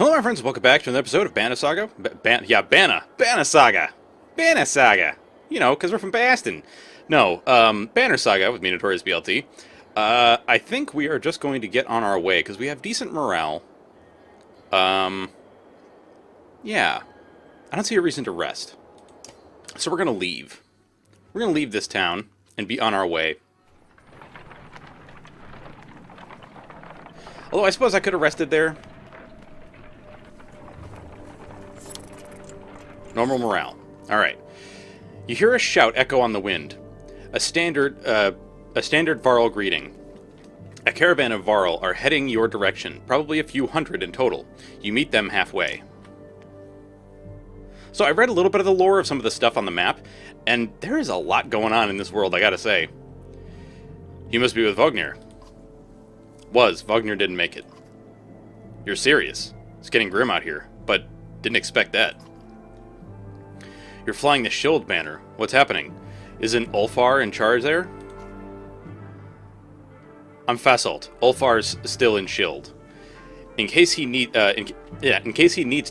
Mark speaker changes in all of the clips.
Speaker 1: Hello, my friends. Welcome back to another episode of Banner Saga. Banner Saga. Banner Saga. You know, because we're from Baston. No, Banner Saga with me, Notorious BLT. I think we are just going to get on our way because we have decent morale. Yeah. I don't see a reason to rest. So we're going to leave. We're going to leave this town and be on our way. Although I suppose I could have rested there. Normal morale. Alright. You hear a shout echo on the wind. A standard varl greeting. A caravan of varl are heading your direction, probably a few hundred in total. You meet them halfway. So I read a little bit of the lore of some of the stuff on the map, and there is a lot going on in this world, I gotta say. You must be with Vognir. Vognir didn't make it. You're serious. It's getting grim out here, but didn't expect that. You're flying the shield banner. What's happening? Isn't Ulfar in charge there? I'm Fasolt. Ulfar's still in shield. In case he needs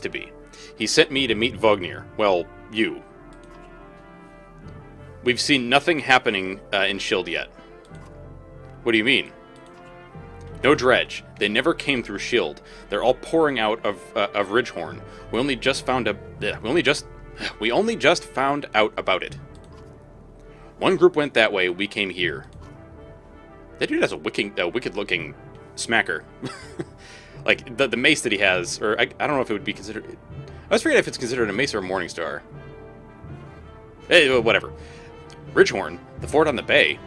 Speaker 1: to be. He sent me to meet Vognir. Well, you. We've seen nothing happening in shield yet. What do you mean? No dredge. They never came through shield. They're all pouring out of Ridgehorn. We only just found out about it. One group went that way, we came here. That dude has a wicked-looking smacker. Like, the mace that he has, or I don't know if it would be considered... I was forgetting if it's considered a mace or a Morningstar. Hey, whatever. Ridgehorn, the fort on the bay,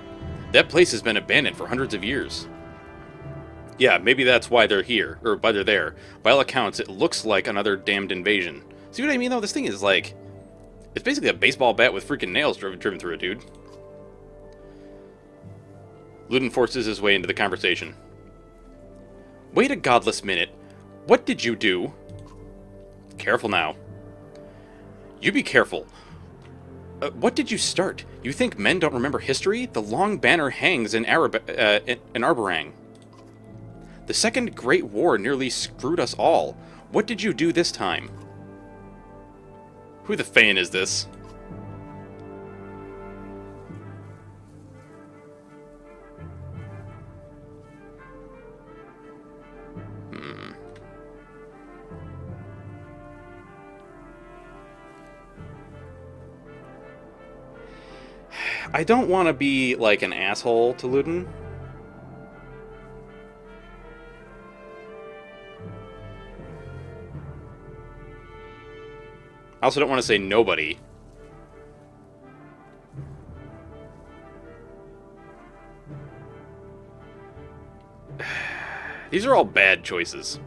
Speaker 1: that place has been abandoned for hundreds of years. Yeah, maybe that's why they're here, or why they're there. By all accounts, it looks like another damned invasion. See what I mean, though? This thing is like... It's basically a baseball bat with freaking nails driven through it, dude. Ludin forces his way into the conversation. Wait a godless minute. What did you do? Careful now. You be careful. What did you start? You think men don't remember history? The long banner hangs in Arborang. The Second Great War nearly screwed us all. What did you do this time? Who the Fane is this? I don't want to be, like, an asshole to Ludin. I also don't want to say nobody. These are all bad choices.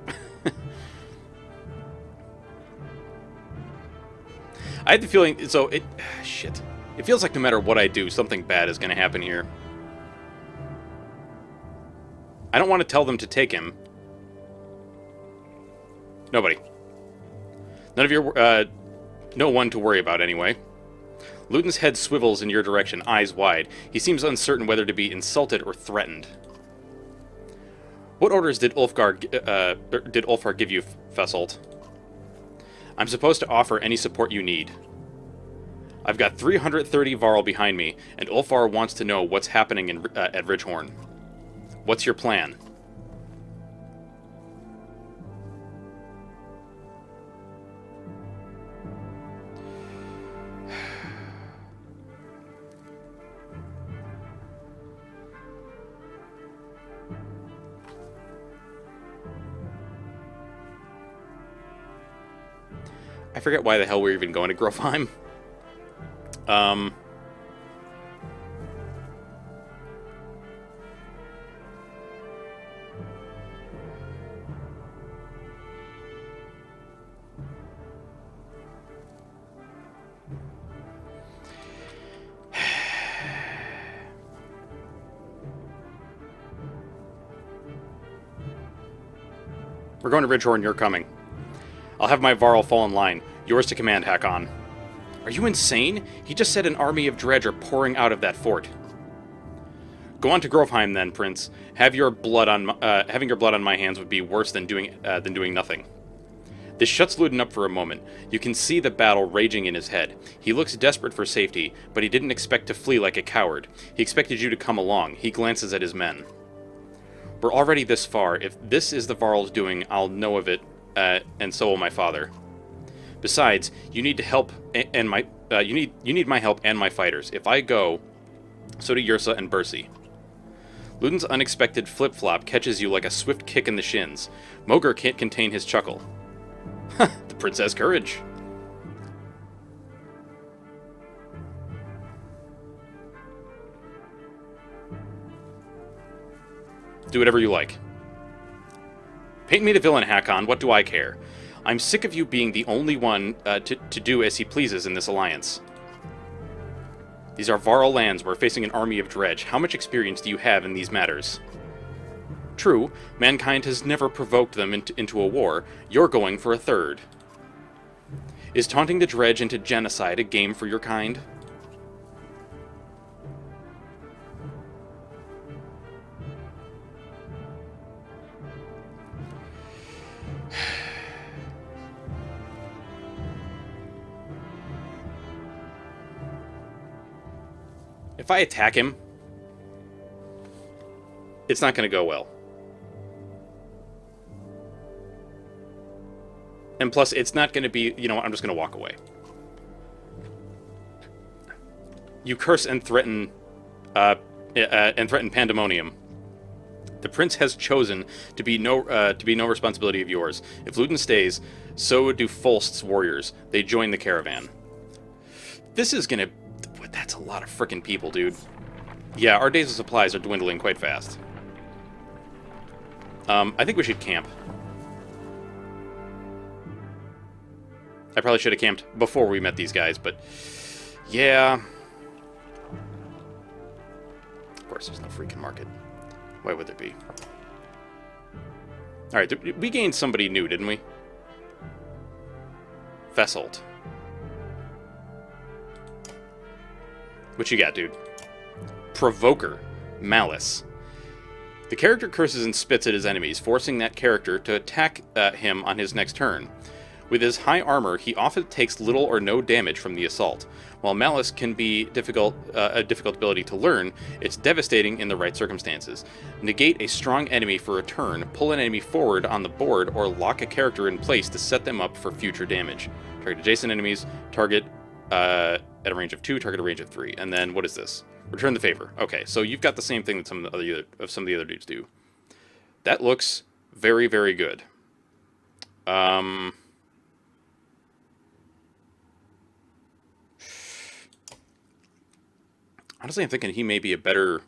Speaker 1: I had the feeling... Shit. It feels like no matter what I do, something bad is going to happen here. I don't want to tell them to take him. Nobody. None of your... No one to worry about, anyway. Ludin's head swivels in your direction, eyes wide. He seems uncertain whether to be insulted or threatened. What orders did Ulfar give you, Fasolt? I'm supposed to offer any support you need. I've got 330 varl behind me, and Ulfar wants to know what's happening at Ridgehorn. What's your plan? I forget why the hell we're even going to Grofheim. We're going to Ridgehorn, you're coming. I'll have my varl fall in line. Yours to command, Hakon. Are you insane? He just said an army of dredge are pouring out of that fort. Go on to Grofheim then, Prince. Having your blood on my hands would be worse than doing nothing. This shuts Ludin up for a moment. You can see the battle raging in his head. He looks desperate for safety, but he didn't expect to flee like a coward. He expected you to come along. He glances at his men. We're already this far. If this is the Varl's doing, I'll know of it, and so will my father. Besides, you need to help, and you need my help and my fighters. If I go, so do Yrsa and Bersi. Ludin's unexpected flip-flop catches you like a swift kick in the shins. Moger can't contain his chuckle. The prince has courage. Do whatever you like. Paint me the villain, Hakon. What do I care? I'm sick of you being the only one to do as he pleases in this alliance. These are Varl lands. We're facing an army of dredge. How much experience do you have in these matters? True, mankind has never provoked them into a war. You're going for a third. Is taunting the dredge into genocide a game for your kind? If I attack him, it's not going to go well. And plus, it's not going to be, you know what, I'm just going to walk away. You curse and threaten pandemonium. The prince has chosen to be no responsibility of yours. If Ludin stays, so do Folst's warriors. They join the caravan. This is going to... That's a lot of frickin' people, dude. Yeah, our days of supplies are dwindling quite fast. I think we should camp. I probably should have camped before we met these guys, but... Yeah... Of course, there's no freaking market. Why would there be? Alright, we gained somebody new, didn't we? Vesselt. What you got, dude? Provoker. Malice. The character curses and spits at his enemies, forcing that character to attack him on his next turn. With his high armor, he often takes little or no damage from the assault. While Malice can be a difficult ability to learn, it's devastating in the right circumstances. Negate a strong enemy for a turn, pull an enemy forward on the board, or lock a character in place to set them up for future damage. Target adjacent enemies, target at a range of 2, target a range of 3. And then, what is this? Return the favor. Okay, so you've got the same thing that some of the other dudes do. That looks very, very good. Honestly, I'm thinking he may be a better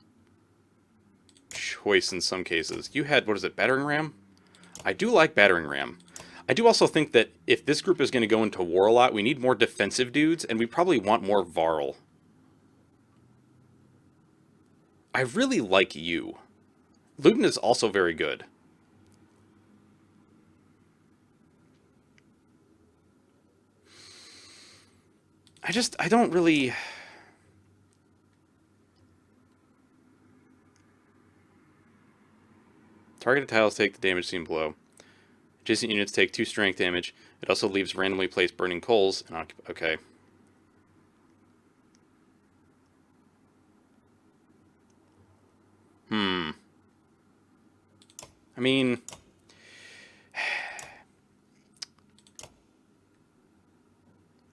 Speaker 1: choice in some cases. You had, what is it, Battering Ram? I do like Battering Ram. I do also think that if this group is going to go into war a lot, we need more defensive dudes, and we probably want more Varl. I really like you. Ludin is also very good. I don't really... Targeted tiles take the damage seen below. Adjacent units take 2 strength damage. It also leaves randomly placed burning coals. And okay. I mean...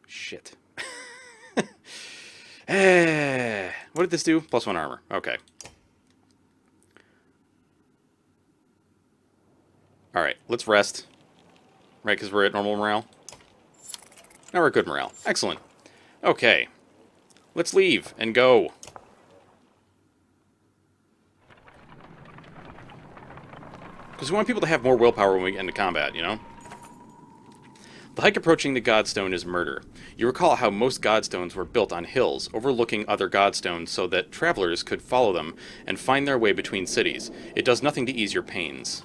Speaker 1: Shit. What did this do? +1 armor. Okay. Alright, let's rest. Right, because we're at normal morale? Now we're at good morale. Excellent. Okay. Let's leave and go. Because we want people to have more willpower when we get into combat, you know? The hike approaching the Godstone is murder. You recall how most Godstones were built on hills, overlooking other Godstones so that travelers could follow them and find their way between cities. It does nothing to ease your pains.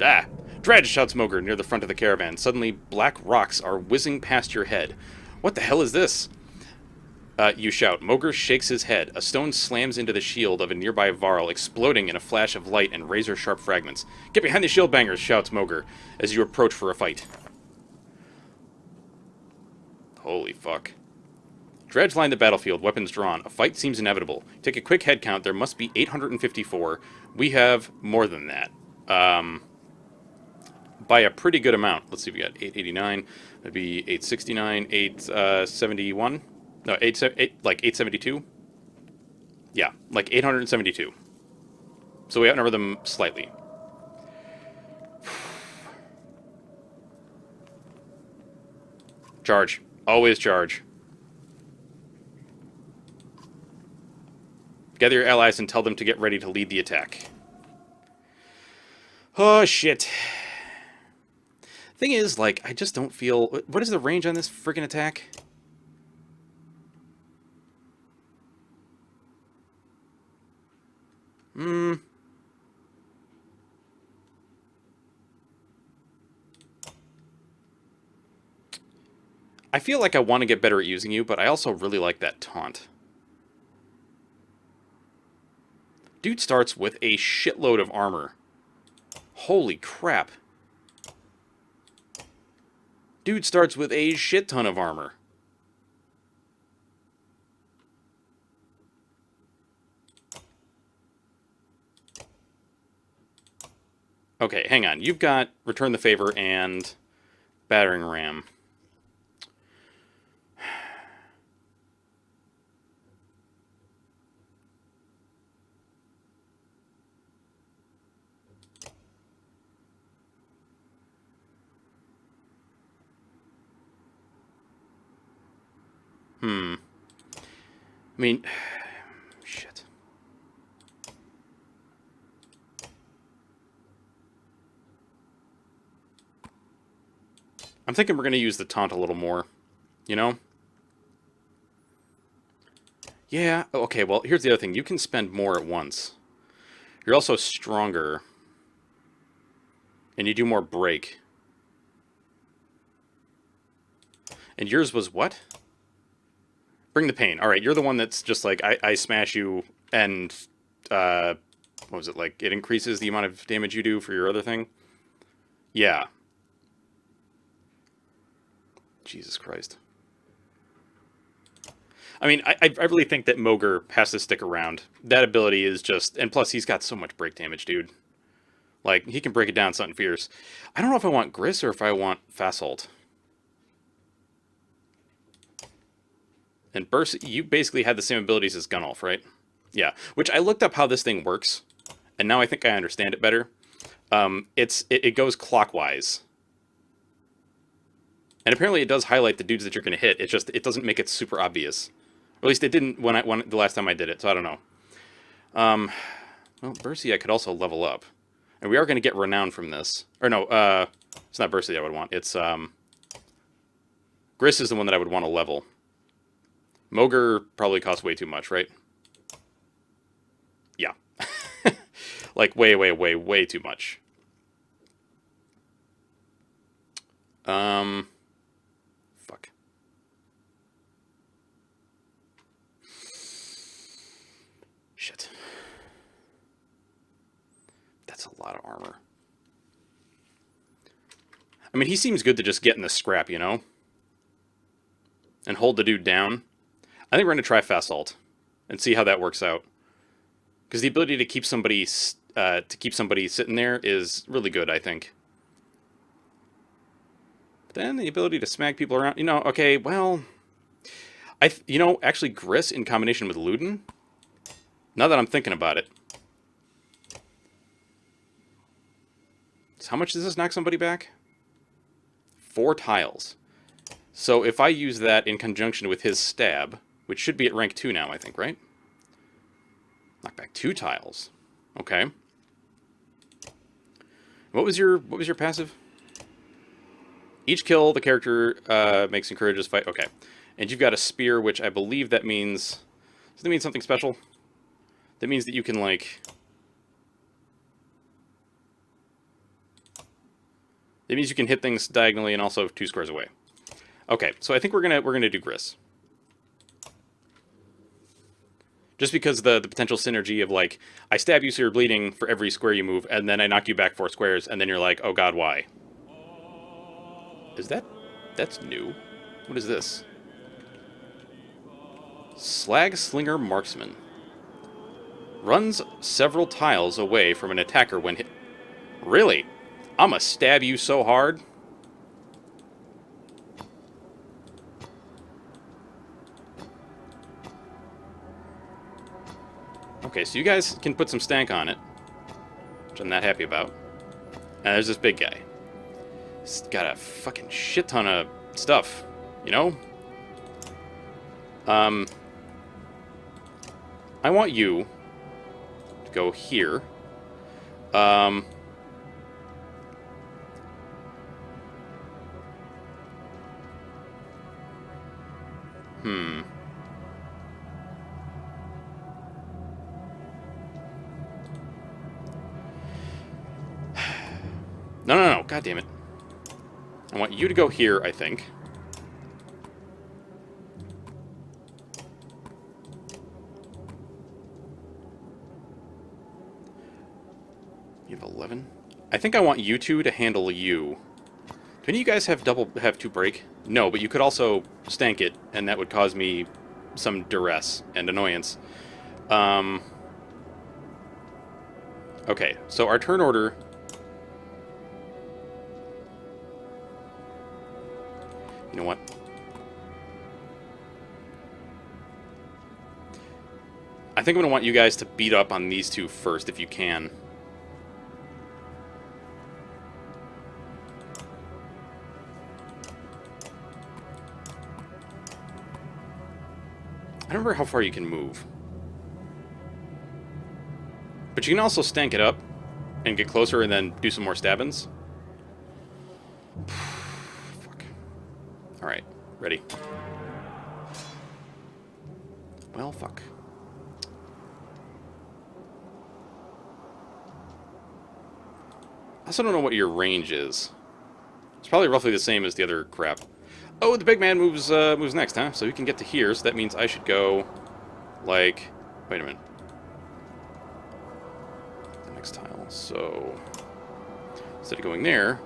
Speaker 1: Ah! Dredge! Shouts Moger near the front of the caravan. Suddenly, black rocks are whizzing past your head. What the hell is this? You shout. Mogr shakes his head. A stone slams into the shield of a nearby varl, exploding in a flash of light and razor-sharp fragments. Get behind the shield bangers, shouts Mogr, as you approach for a fight. Holy fuck. Dredge line the battlefield, weapons drawn. A fight seems inevitable. Take a quick head count. There must be 854. We have more than that. By a pretty good amount. Let's see, we got 889. That'd be 869, 871. No, like 872? Yeah, like 872. So we outnumber them slightly. Charge. Always charge. Gather your allies and tell them to get ready to lead the attack. Oh, shit. Thing is, like, I just don't feel... What is the range on this friggin' attack? I feel like I want to get better at using you, but I also really like that taunt. Dude starts with a shitload of armor. Holy crap. Dude starts with a shit ton of armor. Okay, hang on. You've got Return the Favor and Battering Ram. I mean, shit. I'm thinking we're going to use the taunt a little more, you know? Yeah, okay, well, here's the other thing. You can spend more at once. You're also stronger. And you do more break. And yours was what? Bring the pain. Alright, you're the one that's just like, I smash you, and, what was it, like, it increases the amount of damage you do for your other thing? Yeah. Jesus Christ. I mean, I really think that Mogr has to stick around. That ability is just... And plus, he's got so much break damage, dude. Like, he can break it down something fierce. I don't know if I want Gris or if I want Fasolt. And Burst, you basically had the same abilities as Gunnulf, right? Yeah. Which I looked up how this thing works, and now I think I understand it better. It goes clockwise. And apparently it does highlight the dudes that you're going to hit. It's just, it doesn't make it super obvious. Or at least it didn't when the last time I did it, so I don't know. Well, Bercy I could also level up. And we are going to get renown from this. Or no, it's not Bercy I would want. It's, Gris is the one that I would want to level. Mogr probably costs way too much, right? Yeah. Like, way too much. Fuck. Shit. That's a lot of armor. I mean, he seems good to just get in the scrap, you know? And hold the dude down. I think we're going to try Fasolt and see how that works out. Because the ability to keep somebody sitting there is really good, I think. But then the ability to smack people around, you know, okay, well, actually Gris in combination with Luden, now that I'm thinking about it. So how much does this knock somebody back? 4 tiles. So if I use that in conjunction with his stab, which should be at rank 2 now, I think, right? Knock back 2 tiles. Okay. What was your passive? Each kill the character makes encourages fight. Okay. And you've got a spear, which I believe that means... Does that mean something special? That means that you can, like... It means you can hit things diagonally and also 2 squares away. Okay, so I think we're gonna do Gris. Just because the potential synergy of, like, I stab you so you're bleeding for every square you move, and then I knock you back 4 squares, and then you're like, oh god, why? Is that... That's new. What is this? Slag Slinger Marksman. Runs several tiles away from an attacker when hit. Really? I'ma stab you so hard. Okay, so you guys can put some stank on it, which I'm not happy about. And there's this big guy. He's got a fucking shit ton of stuff, you know? I want you to go here. No. God damn it. I want you to go here, I think. You have 11? I think I want you two to handle you. Do any of you guys have 2 break? No, but you could also stank it, and that would cause me some duress and annoyance. Okay, so our turn order... You know what? I think I'm going to want you guys to beat up on these 2 first, if you can. I don't remember how far you can move. But you can also stank it up and get closer and then do some more stabbings. Fuck. Alright, ready. Well, fuck. I also don't know what your range is. It's probably roughly the same as the other crap. Oh, the big man moves next, huh? So he can get to here, so that means I should go, like... Wait a minute. The next tile. So... Instead of going there,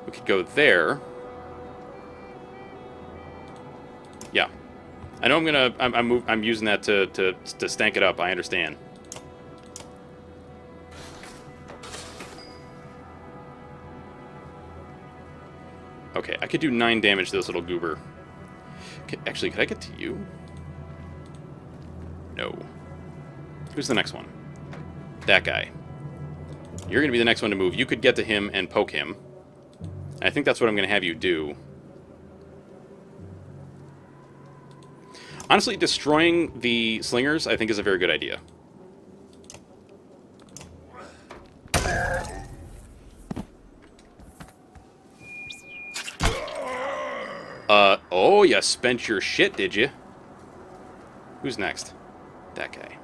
Speaker 1: we could go there. Yeah. I know I'm using that to stank it up, I understand. Okay, I could do 9 damage to this little goober. Actually, could I get to you? No. Who's the next one? That guy. You're going to be the next one to move. You could get to him and poke him. And I think that's what I'm going to have you do. Honestly, destroying the slingers, I think, is a very good idea. Oh, you spent your shit, did you? Who's next? That guy.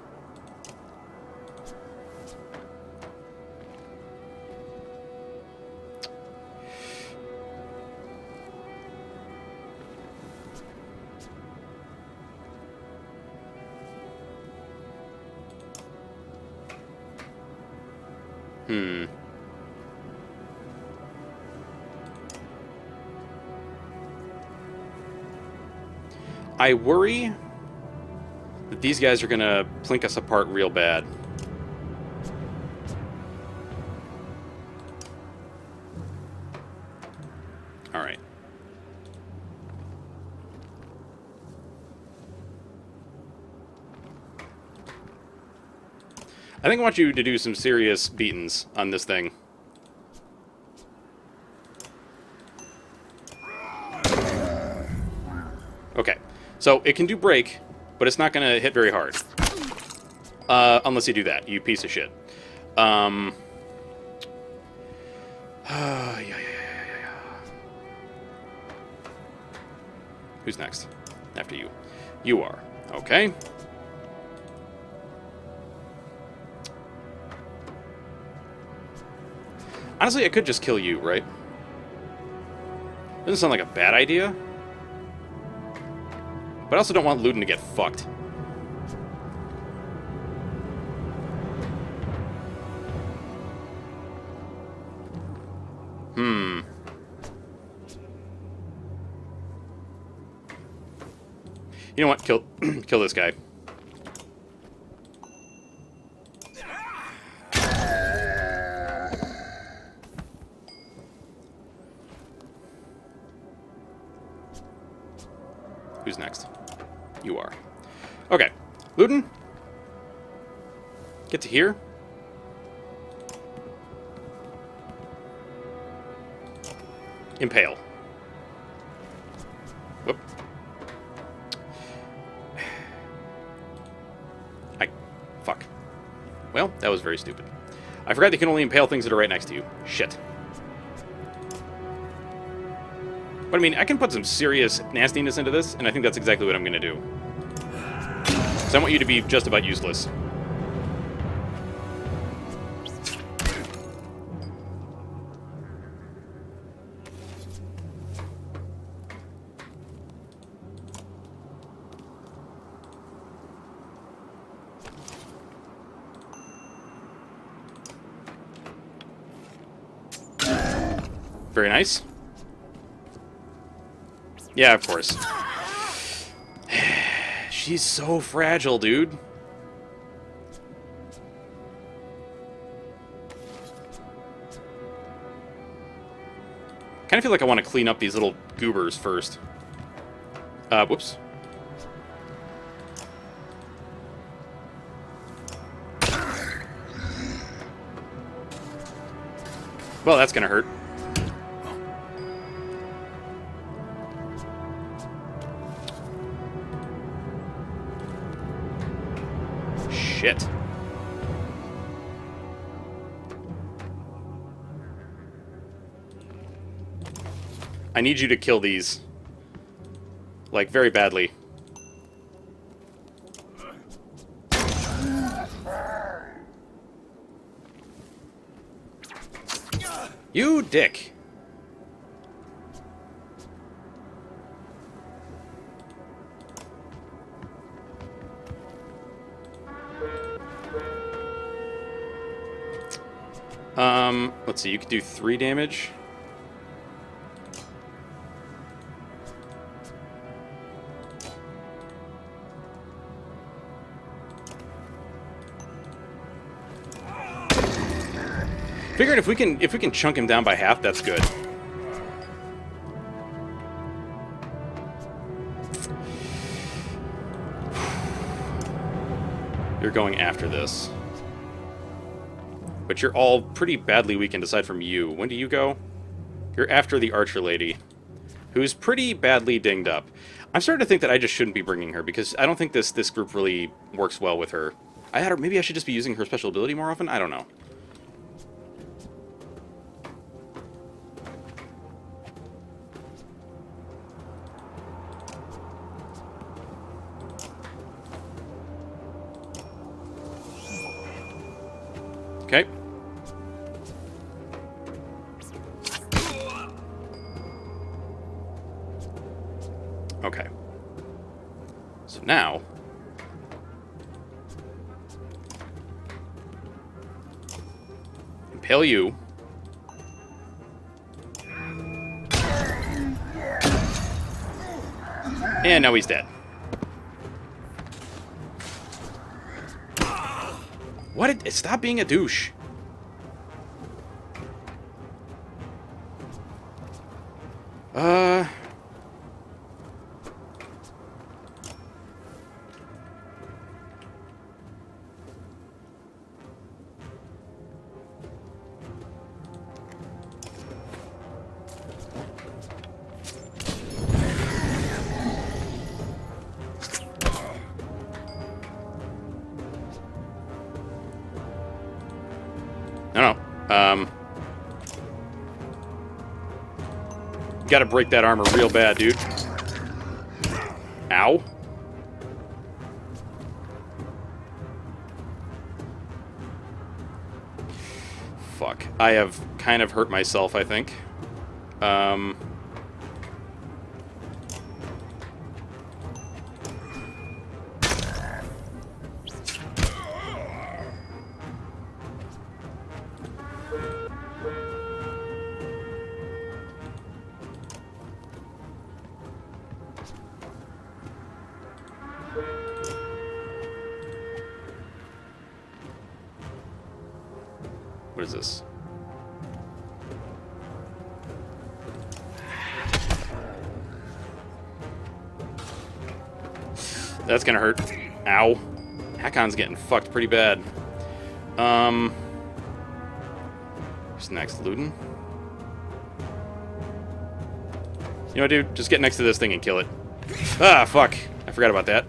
Speaker 1: I worry that these guys are going to plink us apart real bad. Alright. I think I want you to do some serious beatings on this thing. Okay. So, it can do break, but it's not going to hit very hard. Unless you do that, you piece of shit. Yeah. Who's next? After you. You are. Okay. Honestly, I could just kill you, right? Doesn't sound like a bad idea. But I also don't want Luden to get fucked. You know what? Kill this guy. Who's next? You are. Okay. Luton? Get to here. Impale. Whoop. Fuck. Well, that was very stupid. I forgot you can only impale things that are right next to you. Shit. But I mean, I can put some serious nastiness into this, and I think that's exactly what I'm going to do. So I want you to be just about useless. Very nice. Yeah, of course. She's so fragile, dude. Kind of feel like I want to clean up these little goobers first. Whoops. Well, that's gonna hurt. Shit. I need you to kill these. Like, very badly. You dick. Let's see, you could do 3 damage. Figuring if we can chunk him down by half, that's good. You're going after this. But you're all pretty badly weakened aside from you. When do you go? You're after the archer lady, who's pretty badly dinged up. I'm starting to think that I just shouldn't be bringing her, because I don't think this group really works well with her. Maybe I should just be using her special ability more often? I don't know. Okay. Okay. So now... impale you. And now he's dead. What? Stop being a douche. No. Gotta break that armor real bad, dude. Ow. Fuck. I have kind of hurt myself, I think. What is this? That's gonna hurt. Ow. Hakon's getting fucked pretty bad. What's next? Looting? You know what, dude? Just get next to this thing and kill it. Ah, fuck. I forgot about that.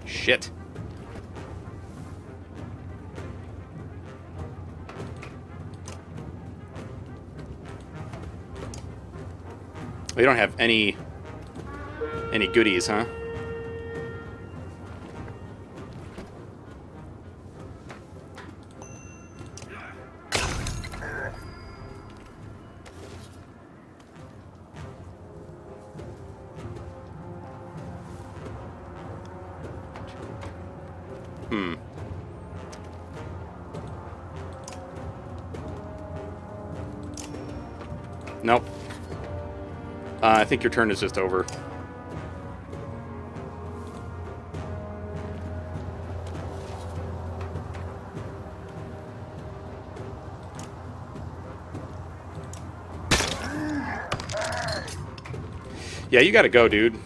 Speaker 1: Shit. We don't have any goodies, huh? Nope. I think your turn is just over. Yeah, you gotta go, dude.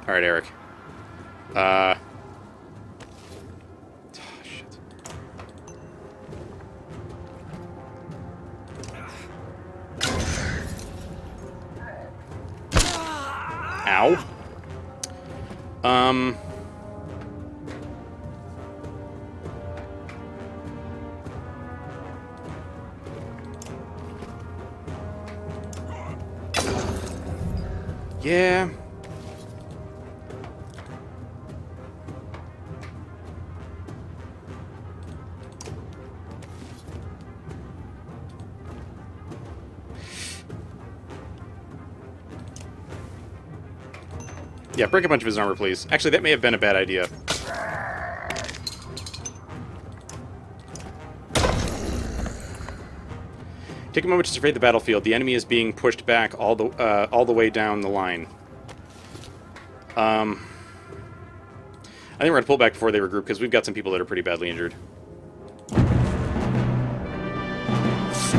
Speaker 1: All right, Eric. Oh, shit. Ow. Yeah. Yeah, break a bunch of his armor, please. Actually, that may have been a bad idea. Take a moment to survey the battlefield. The enemy is being pushed back all the way down the line. I think we're going to pull back before they regroup, because we've got some people that are pretty badly injured.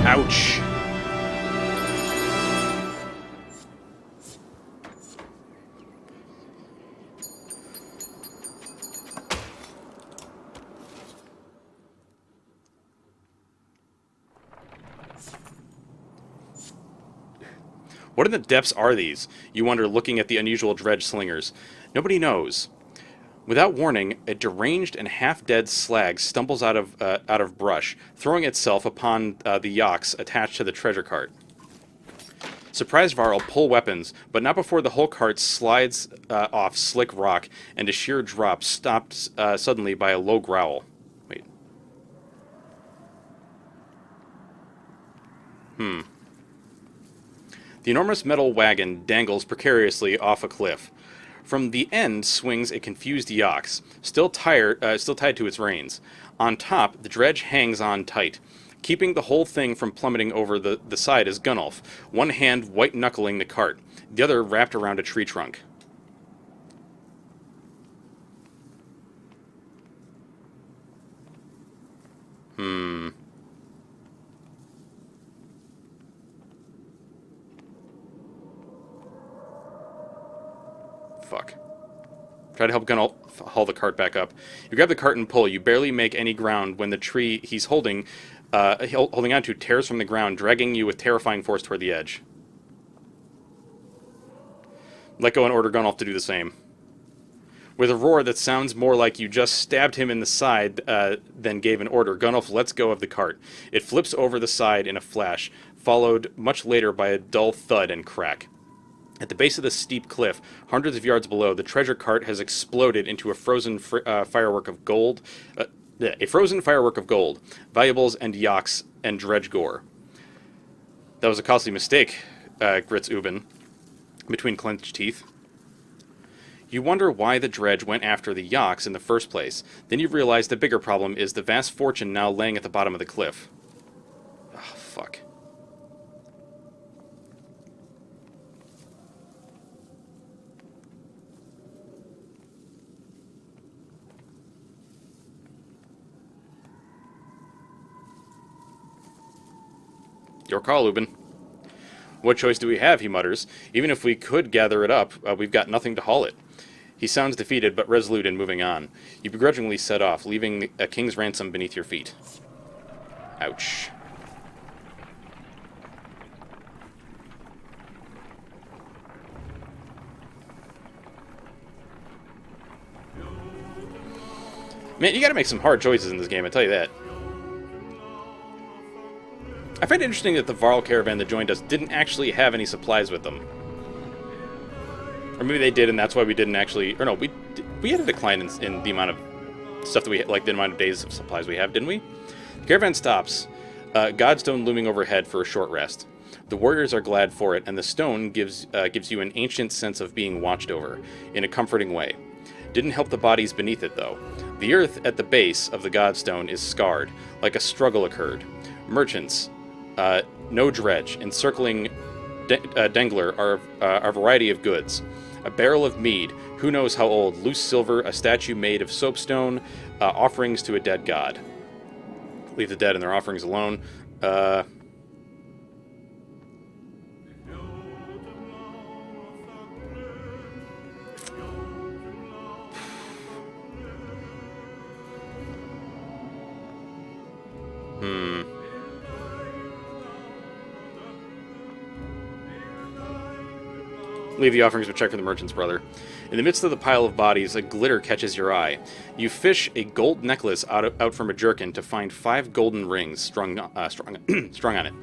Speaker 1: Ouch. What in the depths are these? You wonder, looking at the unusual dredge slingers. Nobody knows. Without warning, a deranged and half-dead slag stumbles out of brush, throwing itself upon the yaks attached to the treasure cart. Surprised varl pull weapons, but not before the whole cart slides off slick rock and a sheer drop, stopped suddenly by a low growl. Wait. The enormous metal wagon dangles precariously off a cliff. From the end swings a confused yaks, still tied to its reins. On top, the dredge hangs on tight. Keeping the whole thing from plummeting over the side is Gunnulf, one hand white-knuckling the cart, the other wrapped around a tree trunk. Fuck. Try to help Gunnulf haul the cart back up. You grab the cart and pull. You barely make any ground when the tree he's holding onto tears from the ground, dragging you with terrifying force toward the edge. Let go and order Gunnulf to do the same. With a roar that sounds more like you just stabbed him in the side than gave an order, Gunnulf lets go of the cart. It flips over the side in a flash, followed much later by a dull thud and crack. At the base of the steep cliff, hundreds of yards below, the treasure cart has exploded into a frozen firework of gold, A frozen firework of gold, valuables and yaks and dredge gore. That was a costly mistake, grits Ubin, between clenched teeth. You wonder why the dredge went after the yaks in the first place. Then you realize the bigger problem is the vast fortune now laying at the bottom of the cliff. Oh, fuck. Your call, Ubin. What choice do we have, he mutters. Even if we could gather it up, we've got nothing to haul it. He sounds defeated, but resolute in moving on. You begrudgingly set off, leaving a king's ransom beneath your feet. Ouch. Man, you gotta make some hard choices in this game, I tell you that. I find it interesting that the Varl caravan that joined us didn't actually have any supplies with them. Or maybe they did, and that's why we didn't actually... Or no, we had a decline in the amount of stuff that we... Like, the amount of days of supplies we have, didn't we? The caravan stops, Godstone looming overhead for a short rest. The warriors are glad for it, and the stone gives you an ancient sense of being watched over, in a comforting way. Didn't help the bodies beneath it, though. The earth at the base of the Godstone is scarred, like a struggle occurred. Merchants... no dredge, encircling Dengler are a variety of goods. A barrel of mead, who knows how old, loose silver, a statue made of soapstone, offerings to a dead god. Leave the dead and their offerings alone. Leave the offerings but check for the merchant's brother. In the midst of the pile of bodies, a glitter catches your eye. You fish a gold necklace out from a jerkin to find 5 golden rings strung on it.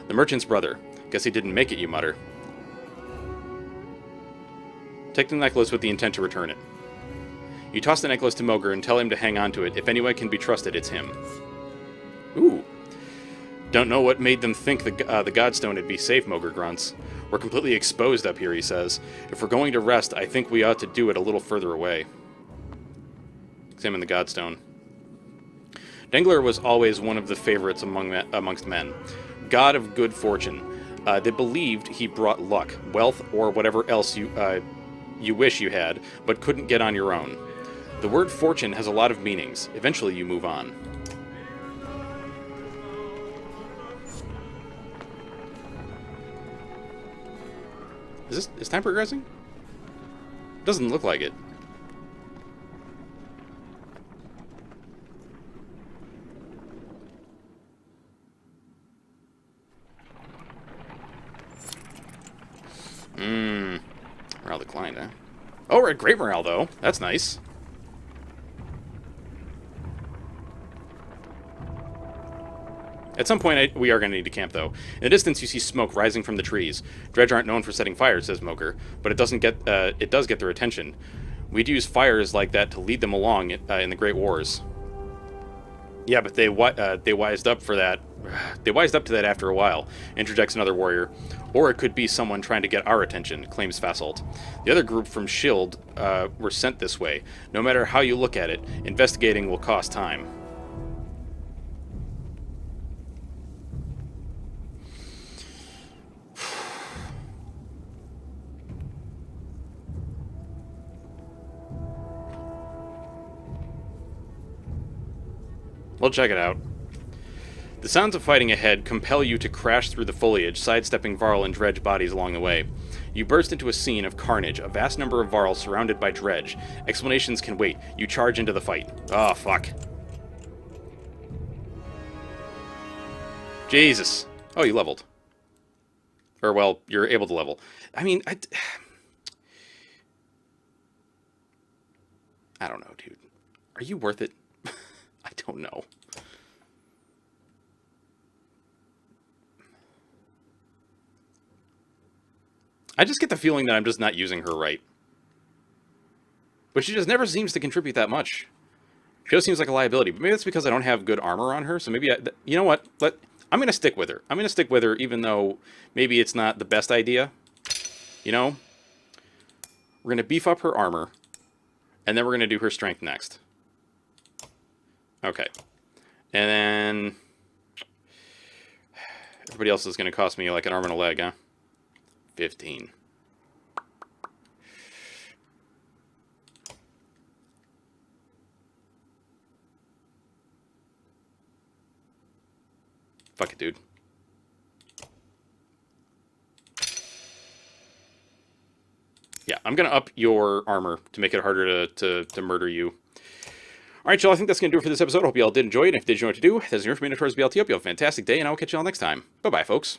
Speaker 1: The merchant's brother. Guess he didn't make it, you mutter. Take the necklace with the intent to return it. You toss the necklace to Moger and tell him to hang on to it. If anyone can be trusted, it's him. Ooh. Don't know what made them think the Godstone would be safe, Moger grunts. We're completely exposed up here, he says. If we're going to rest, I think we ought to do it a little further away. Examine the Godstone. Dengler was always one of the favorites amongst men. God of good fortune. They believed he brought luck, wealth, or whatever else you wish you had, but couldn't get on your own. The word fortune has a lot of meanings. Eventually you move on. Is time progressing? Doesn't look like it. Morale declined, huh? Oh, we're at great morale, though. That's nice. At some point, we are going to need to camp, though. In the distance, you see smoke rising from the trees. Dredge aren't known for setting fires, says Moker, but it does get their attention. We'd use fires like that to lead them along in the Great Wars. Yeah, but they wised up for that. They wised up to that after a while, interjects another warrior. Or it could be someone trying to get our attention, claims Fasselt. The other group from Shield were sent this way. No matter how you look at it, investigating will cost time. We'll check it out. The sounds of fighting ahead compel you to crash through the foliage, sidestepping Varl and Dredge bodies along the way. You burst into a scene of carnage, a vast number of Varl surrounded by Dredge. Explanations can wait. You charge into the fight. Oh, fuck. Jesus. Oh, you leveled. Or, well, you're able to level. I mean, I don't know, dude. Are you worth it? I don't know. I just get the feeling that I'm just not using her right. But she just never seems to contribute that much. She just seems like a liability, but maybe that's because I don't have good armor on her. So maybe you know what? I'm gonna stick with her. I'm gonna stick with her, even though maybe it's not the best idea. You know, we're gonna beef up her armor, and then we're gonna do her strength next. Okay, and then everybody else is gonna cost me like an arm and a leg, huh? 15. Fuck it, dude. Yeah, I'm going to up your armor to make it harder to murder you. All right, y'all, I think that's going to do it for this episode. I hope you all did enjoy it. And if you did, you know what to do. That's your information towards BLT. Hope you have a fantastic day, and I will catch you all next time. Bye-bye, folks.